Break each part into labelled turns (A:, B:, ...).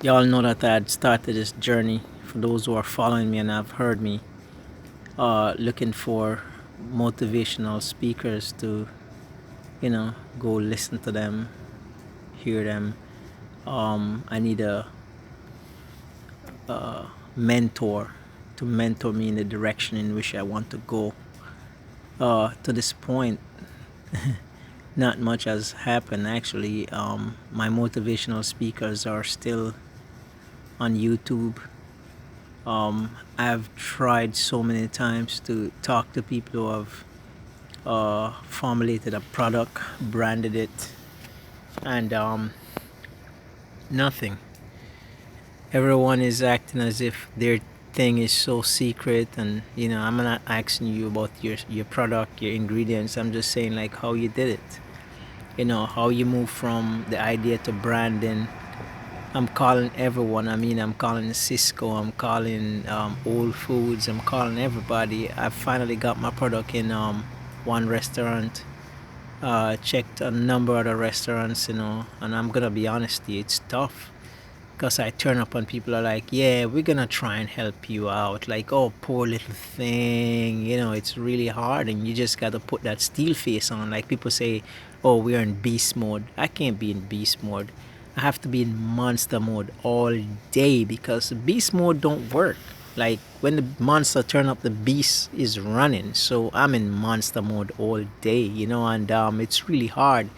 A: Y'all know that I had started this journey. For those who are following me and have heard me, looking for motivational speakers to, go listen to them, hear them. I need a mentor to mentor me in the direction in which I want to go. To this point, not much has happened actually. My motivational speakers are still on YouTube. I've tried so many times to talk to people who have formulated a product, branded it, and nothing. Everyone is acting as if their thing is so secret, and I'm not asking you about your product, your ingredients. I'm just saying like how you did it. How you move from the idea to branding. I'm calling everyone. I'm calling Cisco. I'm calling Old Foods. I'm calling everybody. I finally got my product in one restaurant. Checked a number of the restaurants, and I'm gonna be honest with you, it's tough. Because I turn up and people are like, yeah, we're gonna try and help you out. Like, oh, poor little thing. It's really hard, and you just gotta put that steel face on. Like people say, oh, we're in beast mode. I can't be in beast mode. I have to be in monster mode all day because beast mode don't work. Like when the monster turn up, the beast is running. So I'm in monster mode all day, and it's really hard.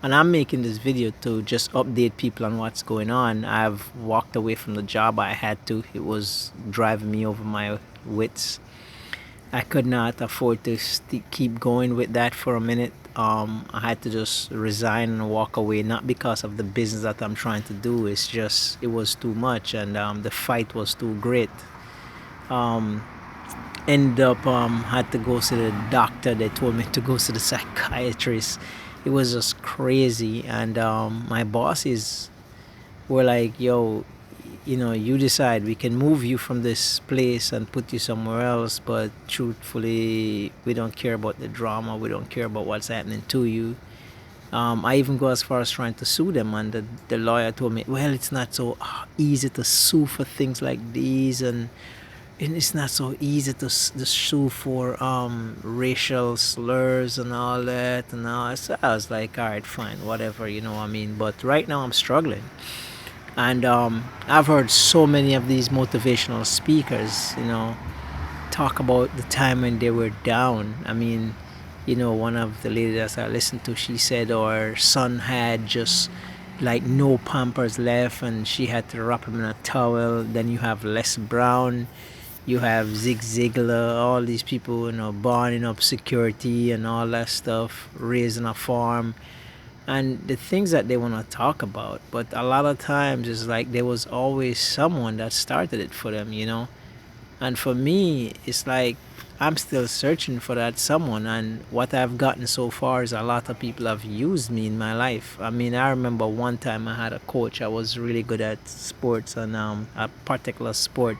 A: And I'm making this video to just update people on what's going on. I've walked away from the job I had to. It was driving me over my wits. I could not afford to keep going with that for a minute. I had to just resign and walk away, not because of the business that I'm trying to do. It's just, it was too much, and the fight was too great. Um, Ended up had to go to the doctor. They told me to go to the psychiatrist. It was just crazy, and my bosses were like, yo, you decide, we can move you from this place and put you somewhere else, but truthfully we don't care about the drama, we don't care about what's happening to you. I even go as far as trying to sue them, and the lawyer told me, well, it's not so easy to sue for things like these, and it's not so easy to sue for racial slurs and all that and all. So I was like, all right, fine, whatever, But right now I'm struggling, and I've heard so many of these motivational speakers, talk about the time when they were down. One of the ladies I listened to, she said her son had just like no pampers left, and she had to wrap him in a towel. Then you have Les Brown, you have Zig Ziglar, all these people, burning up security and all that stuff, raising a farm, and the things that they want to talk about. But a lot of times it's like there was always someone that started it for them. And for me, it's like I'm still searching for that someone. And what I've gotten so far is a lot of people have used me in my life. I remember one time I had a coach. I was really good at sports and a particular sport,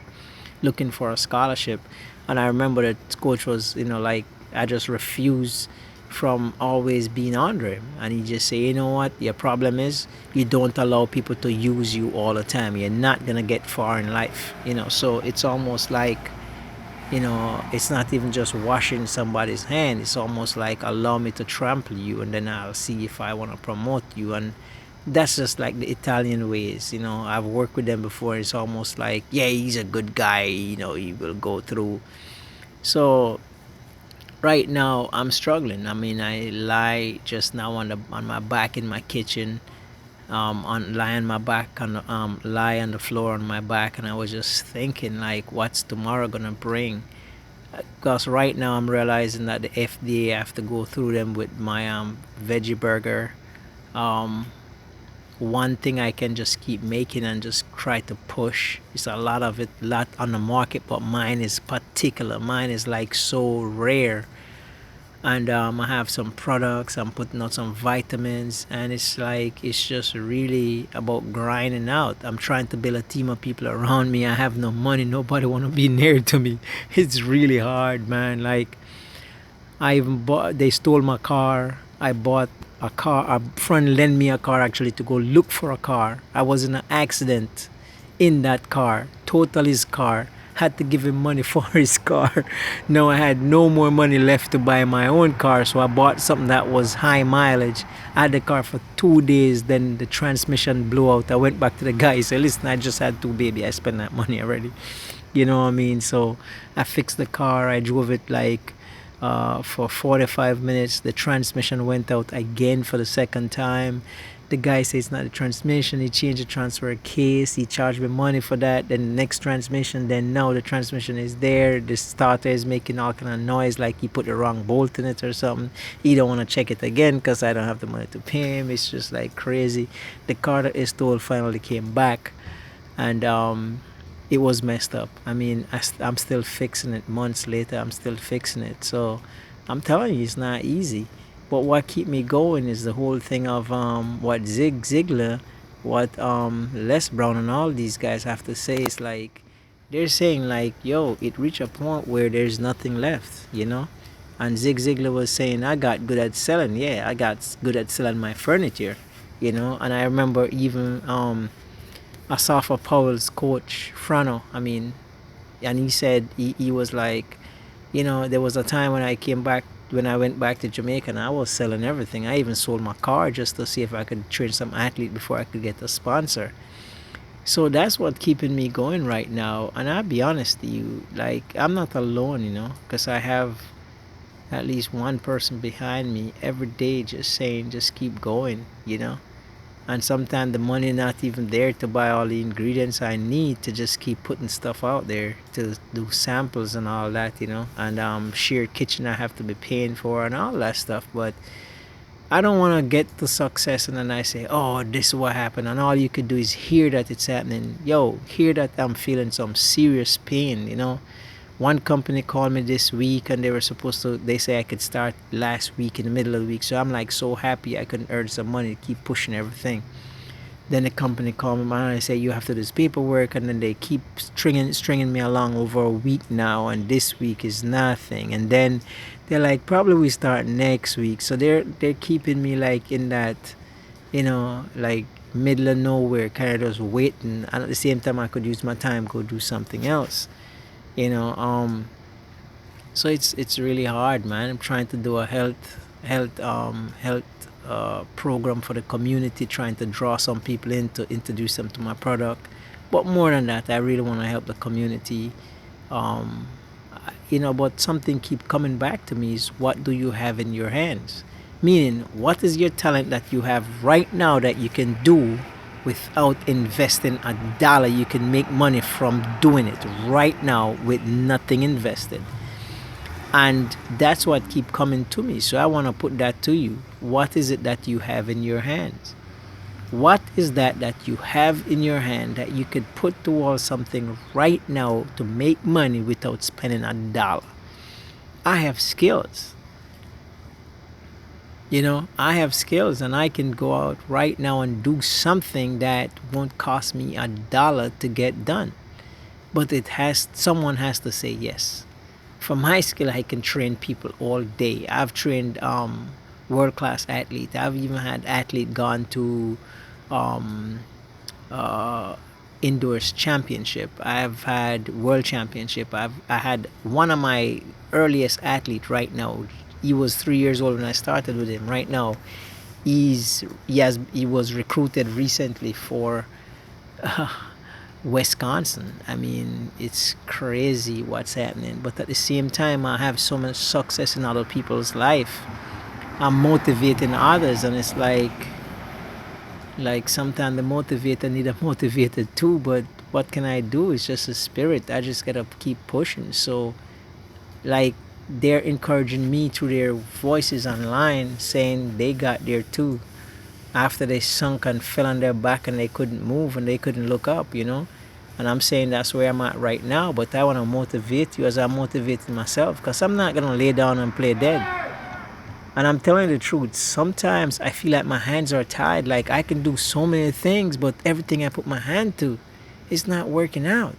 A: looking for a scholarship. And I remember that coach was, like, I just refused from always being under him. And he just say, you know what, your problem is you don't allow people to use you all the time. You're not gonna get far in life. So it's almost like, it's not even just washing somebody's hand. It's almost like allow me to trample you, and then I'll see if I want to promote you. And that's just like the Italian ways. I've worked with them before. It's almost like, yeah, he's a good guy. He will go through. So right now I'm struggling. I lie just now on my back in my kitchen, on lie on my back on lie on the floor on my back, and I was just thinking like, what's tomorrow gonna bring? Because right now I'm realizing that the FDA, I have to go through them with my veggie burger. Um, One thing I can just keep making and just try to push. It's a lot of it, lot on the market, but mine is particular. Mine is like so rare. And I have some products. I'm putting out some vitamins, and it's like it's just really about grinding out. I'm trying to build a team of people around me. I have no money. Nobody want to be near to me. It's really hard, man. Like I even bought. They stole my car. I bought a car. A friend lent me a car actually to go look for a car. I was in an accident. in that car, total his car, had to give him money for his car. Now I had no more money left to buy my own car, so I bought something that was high mileage. I had the car for 2 days, then the transmission blew out. I went back to the guy, said, listen, I just had two baby, I spent that money already. You know what I mean? So I fixed the car, I drove it like for 45 minutes. The transmission went out again for the second time. The guy says it's not the transmission. He changed the transfer case. He charged me money for that. Then the next transmission. Then now the transmission is there. The starter is making all kind of noise, like he put the wrong bolt in it or something. He don't want to check it again because I don't have the money to pay him. It's just like crazy. The car that is stole finally came back, and it was messed up. I mean, I'm still fixing it. Months later, I'm still fixing it. So I'm telling you, it's not easy. But what keep me going is the whole thing of what Zig Ziglar, what Les Brown and all these guys have to say. Is like they're saying like, yo, it reached a point where there's nothing left, you know. And Zig Ziglar was saying, I got good at selling. Yeah, I got good at selling my furniture, you know. And I remember even Asafa Powell's coach, Frano, I mean, and he said he was like, you know, there was a time when I went back to Jamaica, and I was selling everything. I even sold my car just to see if I could train some athlete before I could get a sponsor. So that's what keeping me going right now. And I'll be honest to you, like I'm not alone, you know, because I have at least one person behind me every day just saying, just keep going, you know. And sometimes the money not even there to buy all the ingredients I need to just keep putting stuff out there to do samples and all that, you know. And shared kitchen I have to be paying for and all that stuff. But I don't want to get to success and then I say, oh, this is what happened, and all you could do is hear that it's happening. Yo, hear that I'm feeling some serious pain, you know. One company called me this week and they say I could start last week in the middle of the week. So I'm like so happy I could earn some money to keep pushing everything. Then the company called me and they say you have to do this paperwork, and then they keep stringing me along over a week now, and this week is nothing. And then they're like, probably we start next week. So they're keeping me like in that, you know, like middle of nowhere, kind of just waiting. And at the same time I could use my time, go do something else. You know, so it's really hard, man. I'm trying to do a health program for the community, trying to draw some people in to introduce them to my product. But more than that, I really want to help the community. um, you know, but something keep coming back to me is, what do you have in your hands? Meaning, what is your talent that you have right now that you can do without investing a dollar? You can make money from doing it right now with nothing invested. And that's what keep coming to me. So I want to put that to you. What is it that you have in your hands? What is that you have in your hand that you could put towards something right now to make money without spending a dollar? I have skills. You know, I have skills and I can go out right now and do something that won't cost me a dollar to get done. But someone has to say yes. For my skill, I can train people all day. I've trained world class athlete. I've even had athlete gone to um, indoors championship. I've had world championship. I had one of my earliest athlete right now. He was 3 years old when I started with him. Right now, he was recruited recently for Wisconsin. I mean, it's crazy what's happening. But at the same time, I have so much success in other people's life. I'm motivating others, and it's like sometimes the motivator need a motivator too. But what can I do? It's just a spirit. I just gotta keep pushing. So, like, they're encouraging me through their voices online, saying they got there too, after they sunk and fell on their back and they couldn't move and they couldn't look up, you know. And I'm saying that's where I'm at right now. But I want to motivate you as I'm motivating myself, because I'm not gonna lay down and play dead. And I'm telling you the truth, sometimes I feel like my hands are tied. Like, I can do so many things, but everything I put my hand to, it's not working out,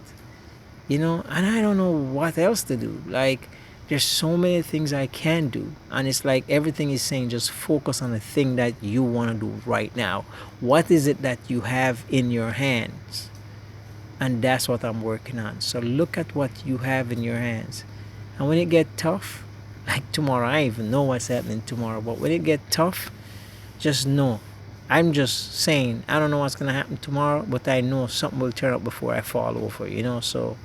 A: you know. And I don't know what else to do. Like, there's so many things I can do, and it's like everything is saying just focus on the thing that you want to do right now. What is it that you have in your hands? And that's what I'm working on. So look at what you have in your hands. And when it get tough, like tomorrow, I don't even know what's happening tomorrow, but when it get tough, just know. I'm just saying, I don't know what's gonna happen tomorrow, but I know something will turn up before I fall over, so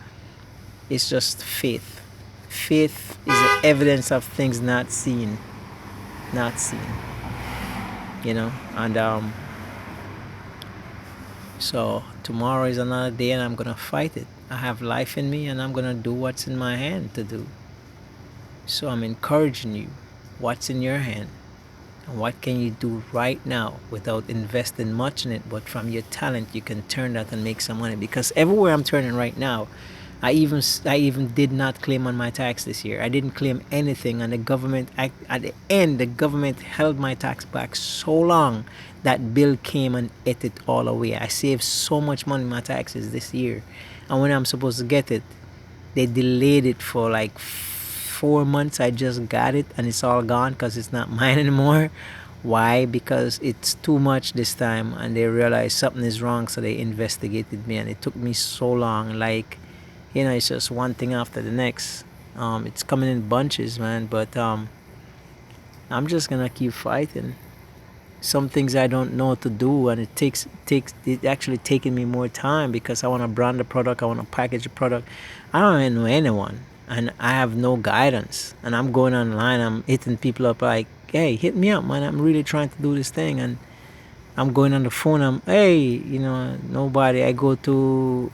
A: it's just faith. Faith is the evidence of things not seen. Not seen. And so tomorrow is another day, and I'm gonna fight it. I have life in me, and I'm gonna do what's in my hand to do. So I'm encouraging you. What's in your hand? And what can you do right now without investing much in it, but from your talent you can turn that and make some money? Because everywhere I'm turning right now, I even did not claim on my tax this year. I didn't claim anything, and the government, at the end, the government held my tax back so long that bill came and ate it all away. I saved so much money in my taxes this year, and when I'm supposed to get it, they delayed it for like 4 months. I just got it, and it's all gone because it's not mine anymore. Why? Because it's too much this time, and they realized something is wrong, so they investigated me, and it took me so long. Like, it's just one thing after the next. It's coming in bunches, man. But I'm just gonna keep fighting. Some things I don't know what to do, and it actually taking me more time because I want to brand the product, I want to package the product. I don't even know anyone, and I have no guidance. And I'm going online, I'm hitting people up like, hey, hit me up, man. I'm really trying to do this thing, and I'm going on the phone. Hey, nobody. I go to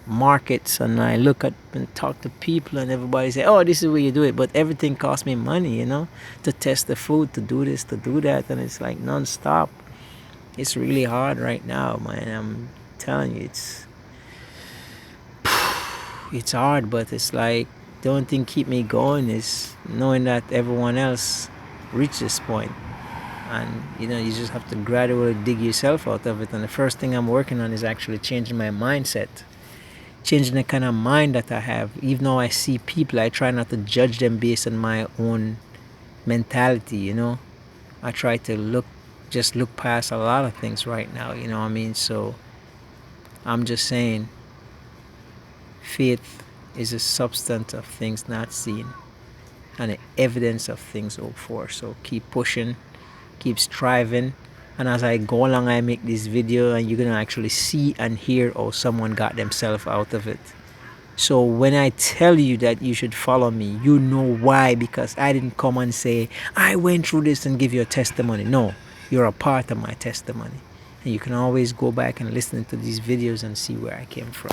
A: markets, and I look at and talk to people, and everybody say, oh, this is where you do it. But everything costs me money, to test the food, to do this, to do that. And it's like non-stop. It's really hard right now, man. I'm telling you, it's hard, but it's like the only thing keep me going is knowing that everyone else reached this point. And you just have to gradually dig yourself out of it. And the first thing I'm working on is actually changing my mindset, changing the kind of mind that I have. Even though I see people, I try not to judge them based on my own mentality. I try to look past a lot of things right now. You know what I mean? So I'm just saying, faith is a substance of things not seen, and the evidence of things hoped for. So keep pushing, keep striving, and as I go along, I make this video, and you're gonna actually see and hear how someone got themselves out of it. So when I tell you that you should follow me, you know why. Because I didn't come and say I went through this and give you a testimony. No, you're a part of my testimony, and you can always go back and listen to these videos and see where I came from.